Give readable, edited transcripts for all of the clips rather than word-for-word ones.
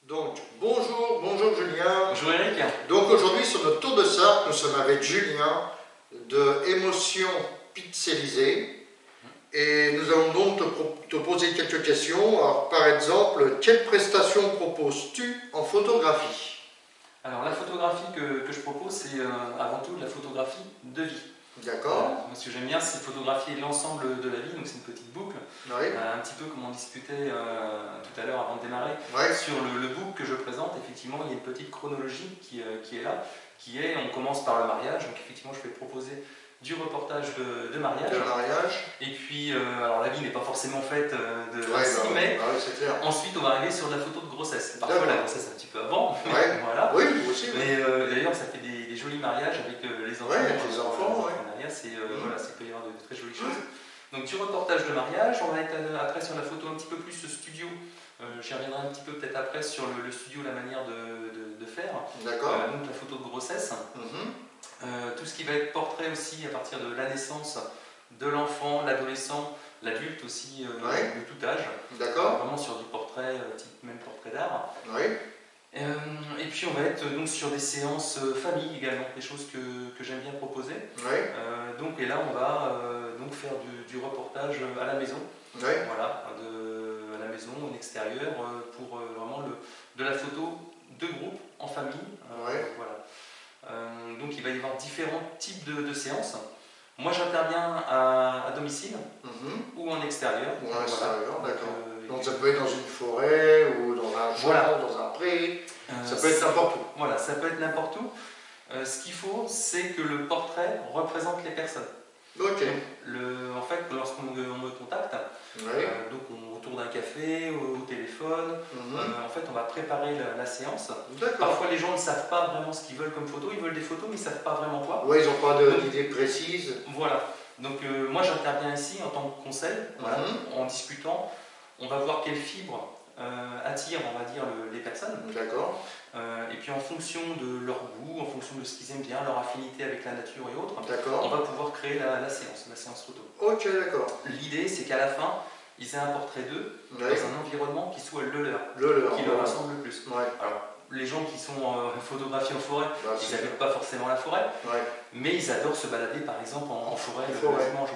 Donc, bonjour Julien. Bonjour Eric. Donc aujourd'hui sur notre tour de Sarthe, nous sommes avec Julien de Émotion Pixelisée et nous allons donc te poser quelques questions. Alors, par exemple, quelle prestation proposes-tu en photographie? Alors la photographie que je propose, c'est avant tout de la photographie de vie. D'accord. Moi, ce que j'aime bien, c'est photographier l'ensemble de la vie, donc c'est une petite boucle. Oui. Un petit peu comme on discutait tout à l'heure avant de démarrer. Oui. Sur le book que je présente, effectivement, il y a une petite chronologie qui est là, on commence par le mariage, donc effectivement, je vais proposer du reportage de mariage. De mariage. Et puis, alors la vie n'est pas forcément faite de Ouais, ainsi, mais c'est clair. ensuite, on va arriver sur de la photo de grossesse. Parfois, la grossesse un petit peu avant, Ouais. voilà. Oui, vous aussi. Mais d'ailleurs, ça fait des jolis mariages avec les enfants. Ouais, avec les enfants, ouais. Voilà, c'est peut y avoir de très jolies choses. Donc, du reportage de mariage, on va être après sur la photo un petit peu plus studio. J'y reviendrai un petit peu peut-être après sur le studio, la manière de faire. D'accord. Donc, la photo de grossesse. Tout ce qui va être portrait aussi à partir de la naissance de l'enfant, l'adolescent, l'adulte aussi, de tout âge. D'accord. Vraiment sur du portrait, type même portrait d'art. Oui. Et puis on va être donc sur des séances famille également, des choses que j'aime bien proposer. Oui. Et là on va donc faire du reportage à la maison. Oui. Voilà, à la maison, en extérieur, pour vraiment de la photo de groupe, en famille. Oui. Voilà. Donc il va y avoir différents types de séances. Moi j'interviens à domicile ou en extérieur. Ou en extérieur, voilà. d'accord. Donc ça peut être dans une forêt ou dans un champ, voilà. dans un pré, ça peut être n'importe où. Voilà, ça peut être n'importe où. Ce qu'il faut, c'est que le portrait représente les personnes. Ok. En fait, lorsqu'on me contacte, donc autour d'un café, au téléphone, en fait, on va préparer la séance. Parfois, les gens ne savent pas vraiment ce qu'ils veulent comme photo. Ils veulent des photos, mais ils ne savent pas vraiment quoi. Oui, ils n'ont pas d'idée précise. Voilà. Donc, moi, j'interviens ici en tant que conseil, voilà, en discutant. On va voir quelles fibres attirent, on va dire, les personnes. D'accord. Et puis en fonction de leur goût, en fonction de ce qu'ils aiment bien, leur affinité avec la nature et autres, on va pouvoir créer la séance photo. Ok, d'accord. L'idée, c'est qu'à la fin, ils aient un portrait d'eux dans un environnement qui soit le leur, qui leur ressemble le plus. Alors, les gens qui sont photographiés en forêt, ils n'habitent pas forcément la forêt, mais ils adorent se balader par exemple en forêt le dimanche.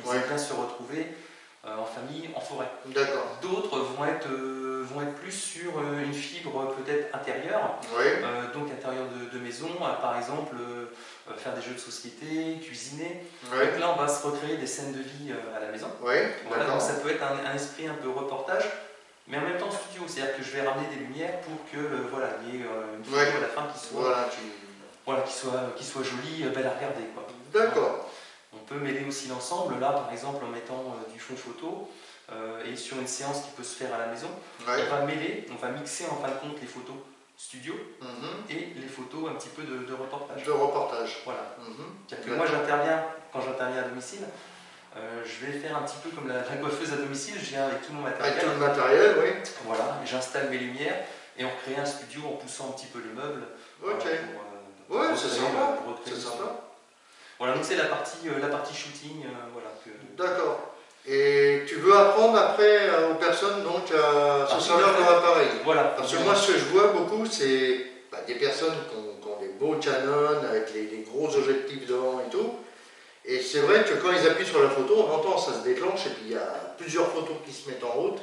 Ils aiment bien se retrouver en famille, en forêt. D'autres vont être plus sur une fibre peut-être intérieure, donc intérieure de maison, par exemple faire des jeux de société, cuisiner. Donc là on va se recréer des scènes de vie à la maison. Voilà, donc ça peut être un esprit un peu reportage, mais en même temps studio, c'est-à-dire que je vais ramener des lumières pour que il y ait une photo à la fin qui soit jolie, belle à regarder. D'accord. On peut mêler aussi l'ensemble, là par exemple en mettant du fond photo et sur une séance qui peut se faire à la maison, on va mixer en fin de compte les photos studio et les photos un petit peu de reportage. De reportage. Voilà. C'est-à-dire que moi quand j'interviens à domicile, je vais faire un petit peu comme la coiffeuse à domicile, je viens avec tout mon matériel. Avec tout le matériel, oui. Voilà, j'installe mes lumières et on crée un studio en poussant un petit peu les meubles. Ok. C'est sympa. Voilà, donc c'est la partie shooting. D'accord. Et tu veux apprendre après aux personnes donc à se servir de leur appareil. Voilà. Parce que moi, ce que je vois beaucoup, c'est des personnes qui ont des beaux Canon avec les gros objectifs devant et tout. Et c'est vrai que quand ils appuient sur la photo, on entend, ça se déclenche et puis il y a plusieurs photos qui se mettent en route.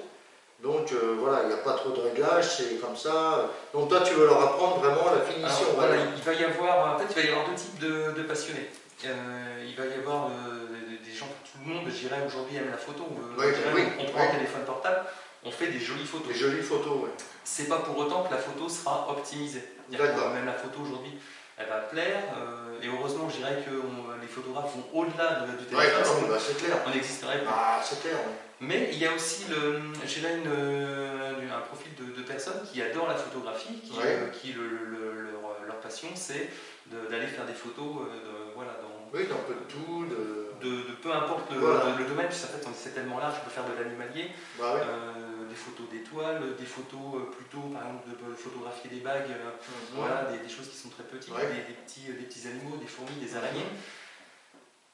Donc voilà, il n'y a pas trop de réglages, c'est comme ça. Donc toi, tu veux leur apprendre vraiment la finition. Alors, voilà, il va y avoir deux types de passionnés. Il va y avoir des gens, tout le monde, je dirais, aujourd'hui aime la photo. On prend un téléphone portable, on fait des jolies photos. Des jolies photos, oui. C'est pas pour autant que la photo sera optimisée. Même la photo aujourd'hui, elle va plaire. Et heureusement, je dirais que les photographes vont au-delà du téléphone. C'est clair. On n'existerait plus. C'est clair, oui. Mais il y a aussi un profil de personnes qui adorent la photographie, qui leur passion, c'est d'aller faire des photos dans peu de tout. De peu importe le domaine, puisqu'en fait c'est tellement large, je peux faire de l'animalier, des photos d'étoiles, des photos plutôt, par exemple, de photographier des bagues, des choses qui sont très petites, des petits animaux, des fourmis, des araignées.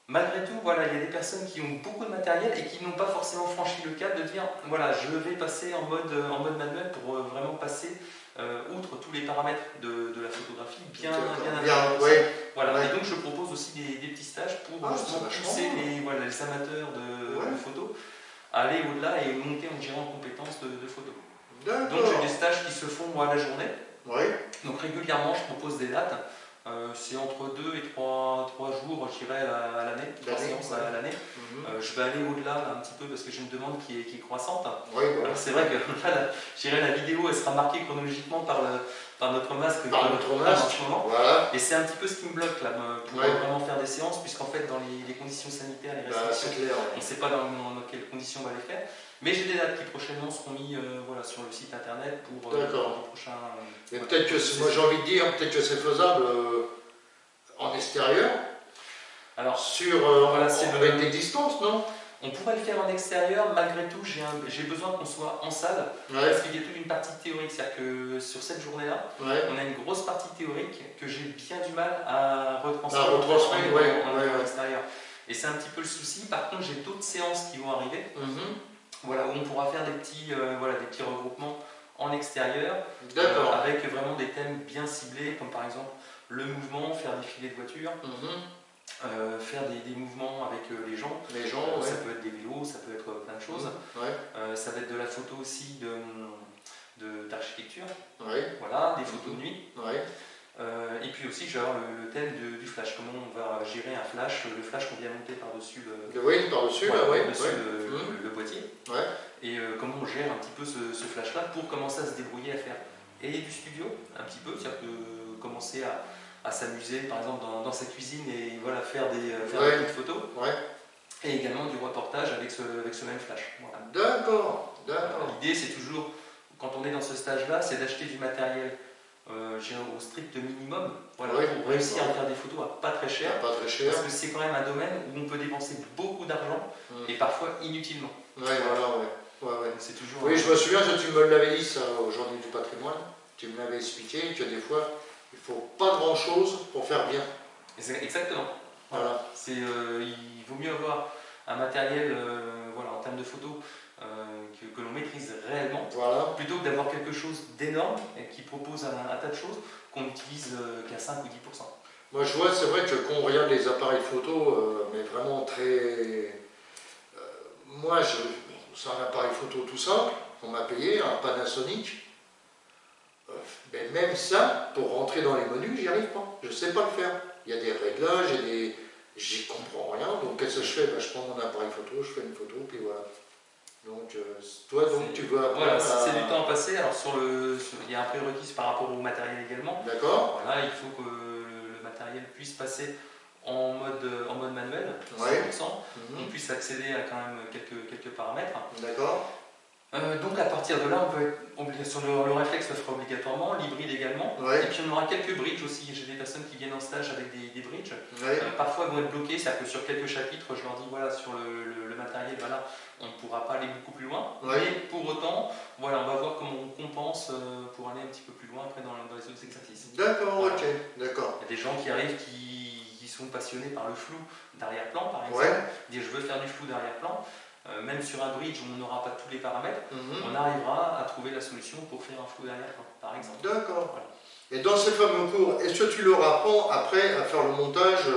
Malgré tout, voilà, il y a des personnes qui ont beaucoup de matériel et qui n'ont pas forcément franchi le cap de dire voilà, je vais passer en mode manuel pour vraiment passer outre tous les paramètres de la photographie bien ouais. Voilà. Ouais. Et donc je propose aussi des petits stages pour pousser les amateurs de photo à aller au-delà et monter en compétences de photo. Donc j'ai des stages qui se font moi la journée. Ouais. Donc régulièrement je propose des dates. C'est entre 2 et 3 jours, je dirais, à l'année, 3 séances à l'année. Je vais aller au-delà un petit peu parce que j'ai une demande qui est croissante. Alors c'est vrai que la vidéo elle sera marquée chronologiquement par notre masque en ce moment. Voilà. Et c'est un petit peu ce qui me bloque là, pour vraiment faire des séances, puisqu'en fait dans les conditions sanitaires, les restrictions, on ne sait pas dans quelles conditions on va les faire. Mais j'ai des dates qui prochainement seront mises sur le site internet pour les prochains. Mais peut-être que, moi j'ai envie de dire, peut-être que c'est faisable en extérieur. Alors, avec des distances, non? On pourrait le faire en extérieur, malgré tout, j'ai besoin qu'on soit en salle, parce qu'il y a toute une partie théorique, c'est-à-dire que sur cette journée-là, on a une grosse partie théorique que j'ai bien du mal à retranscrire en extérieur. Et c'est un petit peu le souci. Par contre, j'ai d'autres séances qui vont arriver. Voilà, où on pourra faire des petits regroupements en extérieur, avec vraiment des thèmes bien ciblés, comme par exemple le mouvement, faire défiler de voitures, faire des mouvements avec les gens. Ça peut être des vélos, ça peut être plein de choses. Ça va être de la photo aussi d'architecture, voilà, des photos de nuit. Et puis aussi, je vais avoir le thème du flash, comment on va gérer un flash, le flash qu'on vient monter par-dessus le boîtier, et comment on gère un petit peu ce flash-là pour commencer à se débrouiller à faire et du studio, un petit peu, c'est-à-dire que commencer à s'amuser, par exemple, dans sa cuisine et voilà, faire des petites photos, et également du reportage avec ce même flash. Voilà. D'accord. L'idée, c'est toujours, quand on est dans ce stage-là, c'est d'acheter du matériel au strict minimum, voilà, pour réussir à faire des photos à pas très cher, parce que c'est quand même un domaine où on peut dépenser beaucoup d'argent et parfois inutilement. C'est toujours. Oui, je me souviens que tu me l'avais dit ça aujourd'hui du patrimoine. Tu me l'avais expliqué que des fois il ne faut pas grand chose pour faire bien. Exactement. Voilà. Il vaut mieux avoir un matériel en termes de photos que l'on maîtrise réellement, plutôt que d'avoir quelque chose d'énorme et qui propose un tas de choses qu'on n'utilise qu'à 5 ou 10%. Moi je vois, c'est vrai que quand on regarde les appareils photo, mais vraiment très... moi, c'est un appareil photo tout simple, qu'on m'a payé, un Panasonic. Mais même ça, pour rentrer dans les menus, j'y arrive pas. Je ne sais pas le faire. Il y a des réglages, j'y comprends rien. Donc qu'est-ce que je fais? Je prends mon appareil photo, je fais une photo, puis voilà. Donc toi, tu veux apprendre. Voilà, c'est du temps à passer. Alors il y a un prérequis par rapport au matériel également. D'accord. Voilà, il faut que le matériel puisse passer en mode manuel, 100%. On puisse accéder à quand même quelques paramètres. D'accord. Donc à partir de là, on peut être sur le réflexe le fera obligatoirement, l'hybride également, et puis on aura quelques bridges aussi. J'ai des personnes qui viennent en stage avec des bridges. Parfois elles vont être bloquées, c'est-à-dire que sur quelques chapitres, je leur dis voilà, sur le matériel, voilà, on ne pourra pas aller beaucoup plus loin, mais pour autant, voilà, on va voir comment on compense pour aller un petit peu plus loin après dans les autres exercices. D'accord, ok, d'accord. Il y a des gens qui arrivent qui sont passionnés par le flou d'arrière-plan par exemple, dire je veux faire du flou d'arrière-plan. Même sur un bridge où on n'aura pas tous les paramètres, on arrivera à trouver la solution pour faire un flou derrière, par exemple. D'accord. Voilà. Et dans ces fameux cours, est-ce que tu leur apprends après à faire le montage,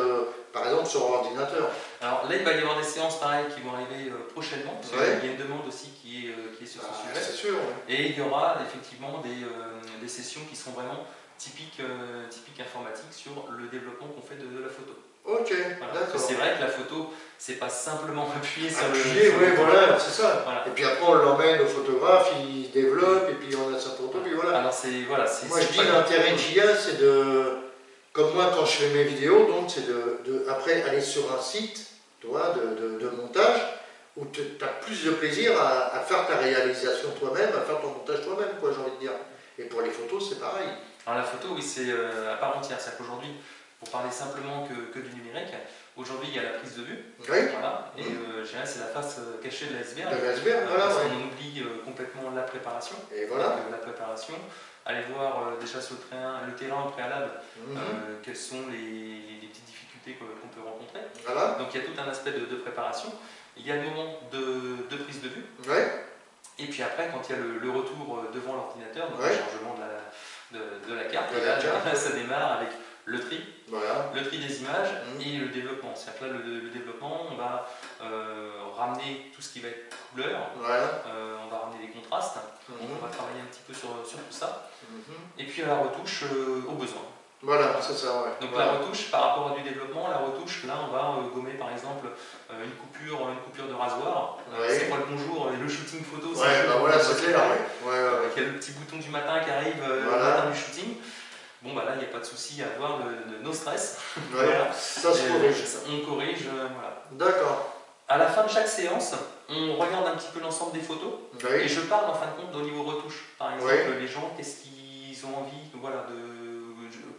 par exemple sur ordinateur? Alors là, il va y avoir des séances pareilles qui vont arriver prochainement, parce qu'il y a une demande aussi qui est sur ce sujet. C'est sûr. Et il y aura effectivement des sessions qui sont vraiment typiques informatiques sur le développement qu'on fait de la photo. Ok, d'accord. C'est vrai que la photo, c'est pas simplement appuyer sur voilà, c'est ça. Voilà. Et puis après, on l'emmène au photographe, il développe, et puis on a sa photo, puis voilà. Alors moi, je dis l'intérêt qu'il y a, c'est de... Comme moi, quand je fais mes vidéos, donc c'est après aller sur un site, toi, de montage, où tu as plus de plaisir à faire ta réalisation toi-même, à faire ton montage toi-même, quoi, j'ai envie de dire. Et pour les photos, c'est pareil. Alors la photo, oui, c'est à part entière. C'est-à-dire qu'aujourd'hui, pour parler simplement que du numérique, aujourd'hui il y a la prise de vue, voilà, et c'est la face cachée de l'iceberg, parce qu'on oublie complètement la préparation. Et voilà. La préparation, aller voir déjà sur le terrain au préalable, quelles sont les petites difficultés difficultés qu'on peut rencontrer. Voilà. Donc il y a tout un aspect de préparation. Il y a le moment de prise de vue. Ouais. Et puis après, quand il y a le retour devant l'ordinateur, donc le chargement de la carte, là, ça démarre avec le tri, le tri des images et le développement. C'est-à-dire que là, le développement, on va ramener tout ce qui va être couleur, on va ramener les contrastes, donc on va travailler un petit peu sur tout ça. Et puis à la retouche, au besoin. Voilà, c'est ça, ouais. Donc la retouche, par rapport à du développement, la retouche, là on va gommer par exemple une coupure de rasoir. C'est pas le bonjour, le shooting photo, c'est clair. Il y a le petit bouton du matin qui arrive le matin du shooting. Bon bah là il n'y a pas de souci à avoir no stress. Ça se corrige. On corrige, voilà. D'accord. À la fin de chaque séance, on regarde un petit peu l'ensemble des photos et je parle en fin de compte au niveau retouche. Par exemple, les gens, qu'est-ce qu'ils ont envie,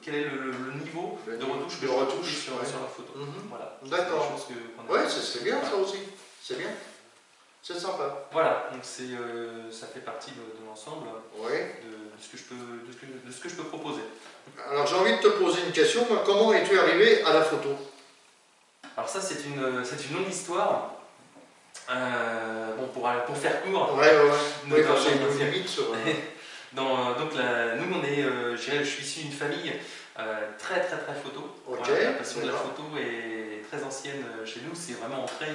quel est le niveau de retouche que je retouche sur la photo. Voilà. D'accord. C'est bien ça aussi. C'est bien. C'est sympa. Voilà, donc ça fait partie de l'ensemble de ce que je peux proposer. Alors j'ai envie de te poser une question. Comment es-tu arrivé à la photo? Alors ça c'est une longue histoire. Pour faire court. Donc je suis issu d'une famille très photo. La passion de la photo est très ancienne chez nous, c'est vraiment ancré.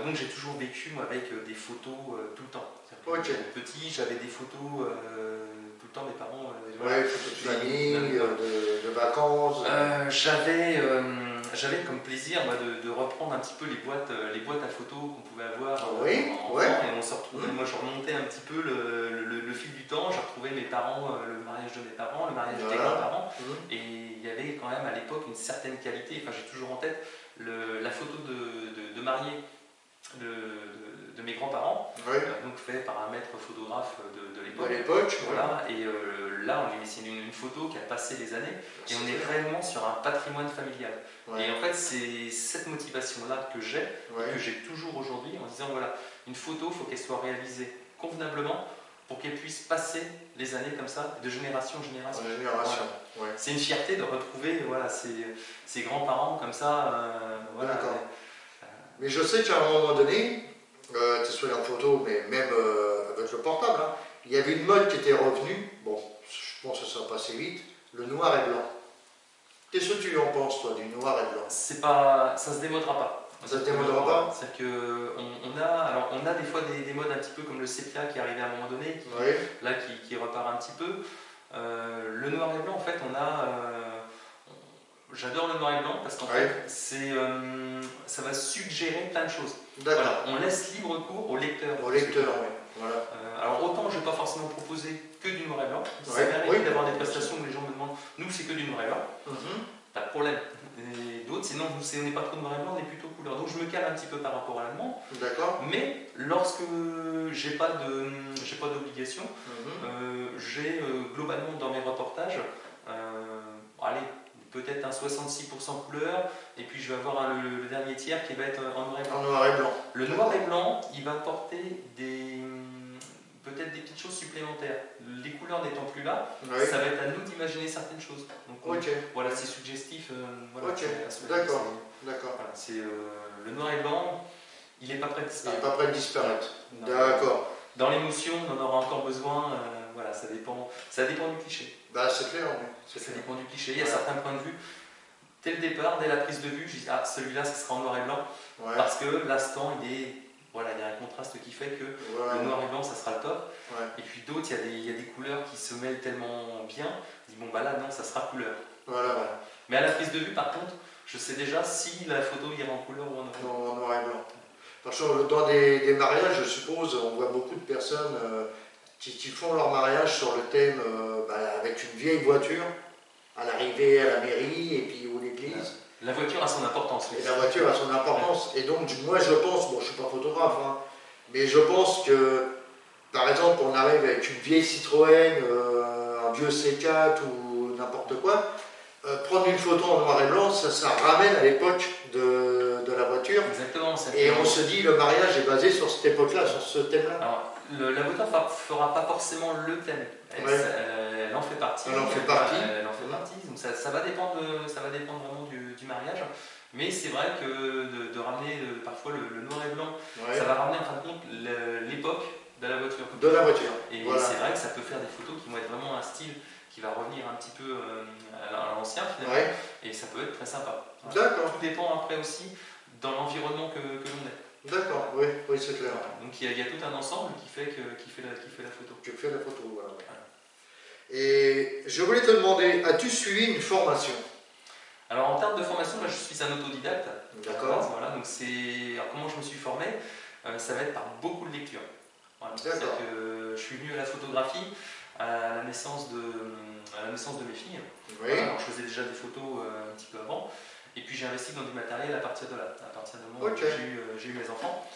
Donc j'ai toujours vécu avec des photos tout le temps. Petit, j'avais des photos tout le temps, mes parents. Photos de famille, de vacances. J'avais comme plaisir de reprendre un petit peu les boîtes à photos qu'on pouvait avoir et on se retrouvait. Moi je remontais un petit peu le fil du temps, je retrouvais mes parents, le mariage de mes parents, le mariage des grands-parents, et il y avait quand même à l'époque une certaine qualité. Enfin j'ai toujours en tête la photo de mariée de mes grands-parents, donc fait par un maître photographe de l'époque. Et là, c'est une photo qui a passé les années et on est réellement sur un patrimoine familial. Et en fait, c'est cette motivation-là que j'ai et que j'ai toujours aujourd'hui en disant voilà, une photo, il faut qu'elle soit réalisée convenablement pour qu'elle puisse passer les années comme ça, de génération en génération. C'est une fierté de retrouver ses grands-parents comme ça. Mais je sais qu'à un moment donné, tu es en photo, mais même avec le portable, il y avait une mode qui était revenue. Bon, je pense que ça va passer vite, le noir et blanc. Qu'est-ce que tu en penses, toi, du noir et blanc? Ça se démodera pas. Ça se démodera pas? C'est-à-dire qu'on a des fois des modes un petit peu comme le sépia qui arrivait à un moment donné, qui repart un petit peu. Le noir et blanc, en fait, j'adore le noir et blanc parce qu'en fait, ça va suggérer plein de choses. On laisse libre cours au lecteur. Alors autant je ne vais pas forcément proposer que du noir et blanc. Ça m'arrive d'avoir des prestations où les gens me demandent nous c'est que du noir et blanc. Pas de problème. Et d'autres, sinon on n'est pas trop noir et blanc, on est plutôt couleur. Donc je me cale un petit peu par rapport à la demande. Mais lorsque j'ai pas d'obligation, j'ai globalement dans mes reportages, peut-être un 66% couleur, et puis je vais avoir le dernier tiers qui va être en noir et blanc. Le noir et blanc, il va porter peut-être des petites choses supplémentaires. Les couleurs n'étant plus là, ça va être à nous d'imaginer certaines choses. Donc voilà, c'est suggestif. D'accord. Le noir et blanc, il n'est pas prêt de disparaître. Il n'est pas prêt de disparaître. D'accord. Dans l'émotion, on en aura encore besoin. Ça dépend du cliché. C'est clair. Ça dépend du cliché. Il y a certains points de vue. Dès le départ, dès la prise de vue, je dis celui-là, ce sera en noir et blanc. Parce que l'instant, il y a un contraste qui fait que le noir et blanc, ça sera le top. Et puis d'autres, il y a des couleurs qui se mêlent tellement bien. Je dis là, non, ça sera couleur. Mais à la prise de vue, par contre, je sais déjà si la photo ira en couleur ou en noir et blanc. Parce que dans des mariages, je suppose, on voit beaucoup de personnes qui font leur mariage sur le thème avec une vieille voiture à l'arrivée à la mairie et puis ou l'église. La voiture a son importance. Et la voiture a son importance. Et donc, moi, je pense, je ne suis pas photographe, mais je pense que, par exemple, on arrive avec une vieille Citroën, un vieux C4 ou n'importe quoi, prendre une photo en noir et blanc, ça ramène à l'époque de la voiture. Exactement. Et on se dit, le mariage est basé sur cette époque-là, sur ce thème-là. La voiture ne fera pas forcément le thème. Elle elle en fait partie. Elle en fait partie. Elle en fait partie. Donc ça va dépendre vraiment du mariage. Mais c'est vrai que de ramener parfois le noir et blanc, ça va ramener en fin de compte l'époque de la voiture. De la voiture. Et c'est vrai que ça peut faire des photos qui vont être vraiment un style qui va revenir un petit peu à l'ancien finalement. Et ça peut être très sympa. D'accord. Tout dépend après aussi dans l'environnement que l'on est. D'accord, oui, c'est clair. Donc il y a tout un ensemble qui fait la photo. Qui fait la photo, voilà. Et je voulais te demander, as-tu suivi une formation? Alors en termes de formation, moi je suis un autodidacte. D'accord. Voilà, donc alors comment je me suis formé? Ça va être par beaucoup de lectures. Voilà, c'est-à-dire que je suis venu à la photographie à la naissance de mes filles. Oui. Voilà, alors je faisais déjà des photos un petit peu avant. Et puis j'ai investi dans du matériel à partir de là, à partir du moment où j'ai eu mes enfants.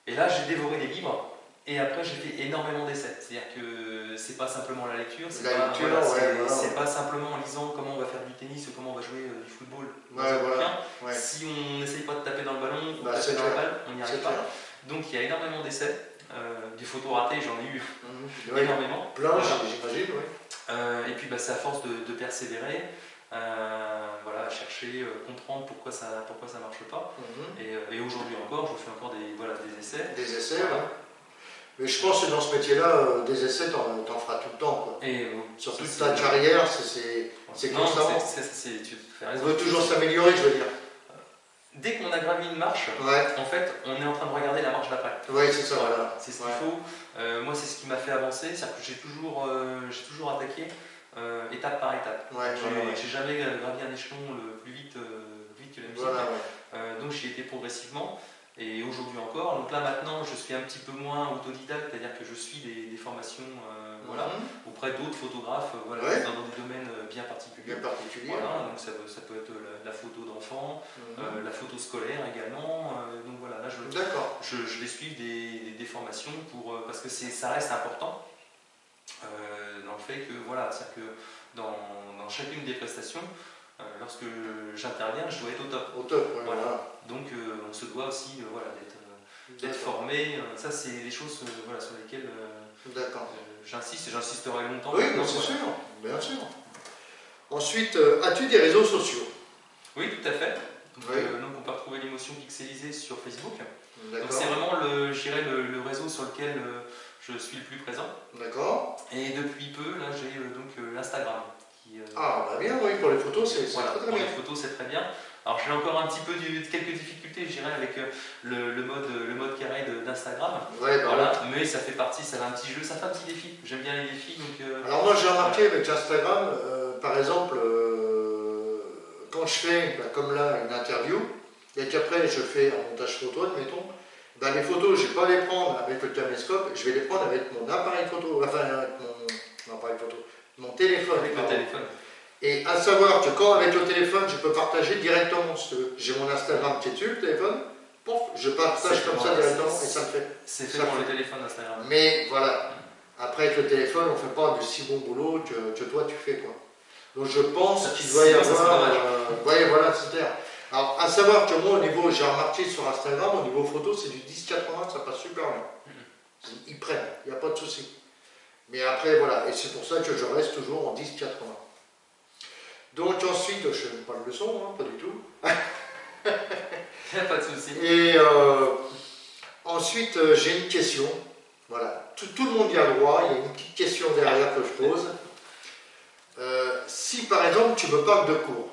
Et là j'ai dévoré les livres et après j'ai fait énormément d'essais. C'est-à-dire que c'est pas simplement la lecture, c'est pas simplement en lisant comment on va faire du tennis ou comment on va jouer du football. Si on n'essaye pas de taper dans le ballon ou de taper dans la balle, on n'y arrive pas. Donc il y a énormément d'essais. Des photos ratées, j'en ai eu énormément. Plein, j'imagine, oui. Et puis c'est à force de persévérer. Voilà, chercher, comprendre pourquoi ça marche pas. Et aujourd'hui encore, je fais encore des essais. Des essais, Mais je pense que dans ce métier-là, des essais, t'en feras tout le temps, quoi. Et sur toute ta carrière, c'est constant. On veut toujours s'améliorer, je veux dire. Dès qu'on a gravi une marche, en fait, on est en train de regarder la marche d'après. Oui, c'est ça. Voilà. C'est ce qu'il faut. Moi, c'est ce qui m'a fait avancer. C'est-à-dire que j'ai toujours attaqué. Étape par étape. J'ai jamais gravi un échelon plus vite que la musique. Donc j'y ai été progressivement et aujourd'hui encore. Donc là maintenant je suis un petit peu moins autodidacte, c'est-à-dire que je suis des formations auprès d'autres photographes dans des domaines bien particuliers. Voilà, donc ça peut être la photo d'enfant, la photo scolaire également. Donc voilà, là je vais suivre des formations parce que ça reste important. Dans le fait que c'est-à-dire que dans chacune des prestations, lorsque j'interviens, je dois être au top. Donc on se doit aussi d'être formé. Ça c'est des choses sur lesquelles j'insisterai longtemps. Oui, bien sûr, bien sûr. Ensuite, as-tu des réseaux sociaux? Oui, tout à fait. Donc on peut retrouver l'émotion pixelisée sur Facebook. Donc c'est vraiment le réseau sur lequel je suis le plus présent. D'accord. Et depuis peu, là, j'ai l'Instagram. Bien, oui, pour les photos, c'est très bien. Pour les photos, c'est très bien. Alors, j'ai encore un petit peu quelques difficultés, je dirais, avec le mode carré d'Instagram. Mais ça fait partie, ça fait un petit jeu, ça fait un petit défi. J'aime bien les défis. Alors, moi, j'ai remarqué avec Instagram, par exemple, quand je fais, comme là, une interview, et qu'après, je fais un montage photo, admettons. Les photos, je ne vais pas les prendre avec le caméscope, je vais les prendre avec mon appareil photo, mon téléphone. Avec le téléphone. Et à savoir que quand avec le téléphone, je peux partager directement, j'ai mon Instagram qui est dessus, le téléphone, je partage comme ça directement et ça le fait. C'est fait pour le téléphone Instagram. Mais voilà, après avec le téléphone, on ne fait pas du si bon boulot que toi tu fais, quoi. Donc je pense qu'il doit y avoir... c'est clair. Alors, à savoir que moi, au niveau, j'ai remarqué sur Instagram, au niveau photo, c'est du 10-80, ça passe super bien. Ils prennent, il n'y a pas de souci. Mais après, et c'est pour ça que je reste toujours en 10-80. Donc ensuite, je ne fais pas de leçon, pas du tout. Il n'y a pas de souci. Et ensuite, j'ai une question. Voilà, tout le monde y a le droit, il y a une petite question derrière que je pose. Si par exemple, tu me parles de cours,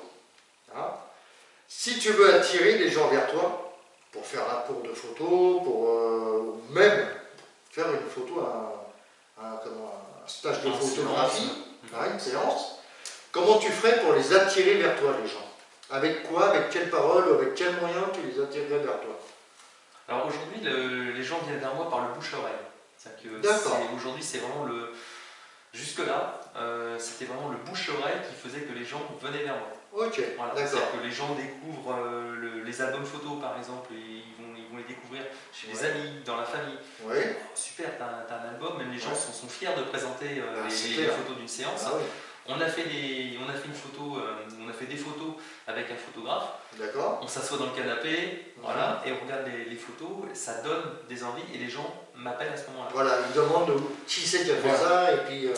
si tu veux attirer les gens vers toi, pour faire un cours de photo, pour même faire une photo, un stage de photographie, une séance, comment tu ferais pour les attirer vers toi, les gens? Avec quoi, avec quelles paroles, avec quels moyens tu les attirerais vers toi? Alors aujourd'hui, les gens viennent vers moi par le bouche-oreille. Aujourd'hui, c'est vraiment jusque-là, c'était vraiment le bouche-oreille qui faisait que les gens venaient vers moi. C'est-à-dire que les gens découvrent les albums photos par exemple, et ils vont les découvrir chez les amis, dans la famille. Super, t'as un album, même les gens sont fiers de présenter les photos d'une séance. On a fait des photos avec un photographe. On s'assoit dans le canapé, et on regarde les photos, ça donne des envies et les gens m'appellent à ce moment-là. Ils demandent qui c'est qui a fait ça et puis.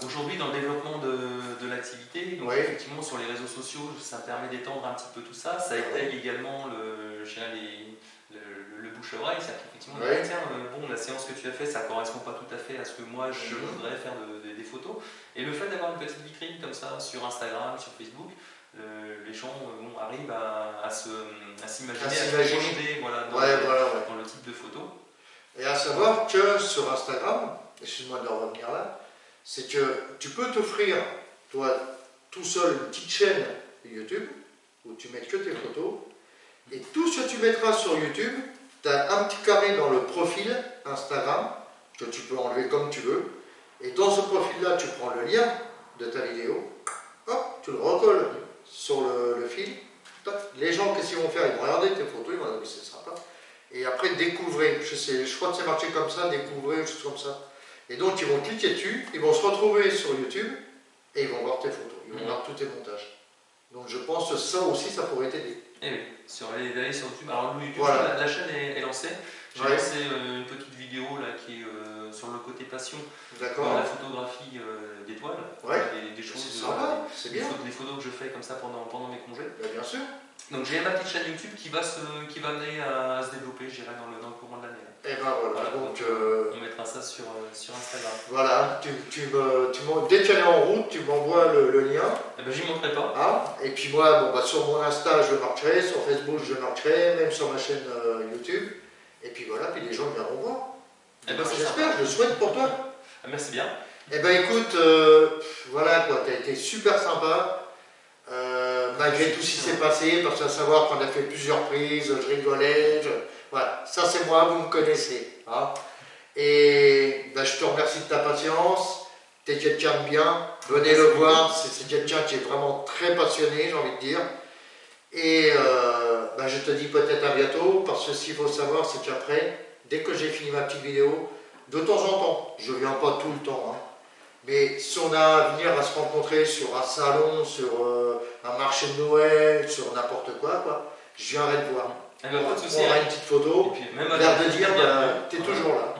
aujourd'hui, dans le développement de l'activité, donc effectivement sur les réseaux sociaux, ça permet d'étendre un petit peu tout ça. Ça étaye également le bouche-oreille, c'est-à-dire qu'effectivement, tiens, bon, la séance que tu as fait, ça ne correspond pas tout à fait à ce que moi je voudrais faire des photos. Et le fait d'avoir une petite vitrine comme ça sur Instagram, sur Facebook, les gens arrivent à s'imaginer, à se projeter dans le type de photo. Et à savoir que sur Instagram, excuse-moi de revenir là, c'est que tu peux t'offrir, toi, tout seul, une petite chaîne YouTube où tu mets que tes photos, et tout ce que tu mettras sur YouTube, tu as un petit carré dans le profil Instagram que tu peux enlever comme tu veux, et dans ce profil-là, tu prends le lien de ta vidéo, hop, tu le recolles sur le fil. Les gens, qu'est-ce qu'ils vont faire? Ils vont regarder tes photos, ils vont dire mais c'est sympa. Et après, découvrez, je crois que c'est marqué comme ça, découvrez, juste comme ça. Et donc, ils vont cliquer dessus, ils vont se retrouver sur YouTube, et ils vont voir tes photos, ils vont voir tous tes montages. Donc, je pense que ça aussi, ça pourrait t'aider. Eh oui, d'aller sur YouTube. Alors, YouTube, la chaîne est lancée. J'ai lancé une petite vidéo là, qui est sur le côté passion, dans la photographie d'étoiles. Des choses, c'est bien. Des photos que je fais comme ça pendant mes congés. Bien sûr. Donc j'ai ma petite chaîne YouTube qui va amener à se développer, je dirais, dans le courant de l'année. Et ben voilà, donc on mettra ça sur Instagram. Voilà, dès qu'elle est en route, tu m'envoies le lien. Eh ben, j'y manquerai pas. Ah, et puis moi, sur mon Insta, je le marquerai, sur Facebook, je le marquerai, même sur ma chaîne YouTube. Et puis voilà, puis les gens viendront voir. Eh ben, j'espère, je le souhaite pour toi. Merci bien. Eh ben écoute, voilà quoi, t'as été super sympa. Malgré tout ce qui s'est passé, parce qu'à savoir qu'on a fait plusieurs prises, je rigolais, voilà, ça c'est moi, vous me connaissez. Hein. Et je te remercie de ta patience, tu es quelqu'un de bien, venez le voir, c'est quelqu'un qui est vraiment très passionné, j'ai envie de dire. Et je te dis peut-être à bientôt, parce que ce qu'il faut savoir, c'est qu'après, dès que j'ai fini ma petite vidéo, de temps en temps, je ne viens pas tout le temps, hein, mais si on a à venir à se rencontrer sur un salon, sur un marché de Noël, sur n'importe quoi, je viendrai te voir. On aura une petite photo, l'air de dire, tu es toujours là.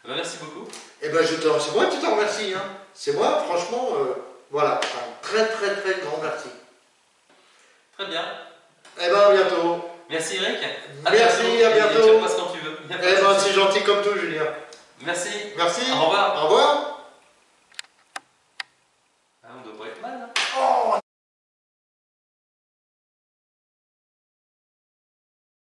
Merci beaucoup. Et c'est moi qui te remercie. Hein. C'est moi, franchement, voilà, un très très très grand merci. Très bien. Et à bientôt. Merci Eric. Merci, à bientôt. Tu repasses quand tu veux. C'est gentil comme tout, Julien. Merci. Merci. Au revoir. Au revoir.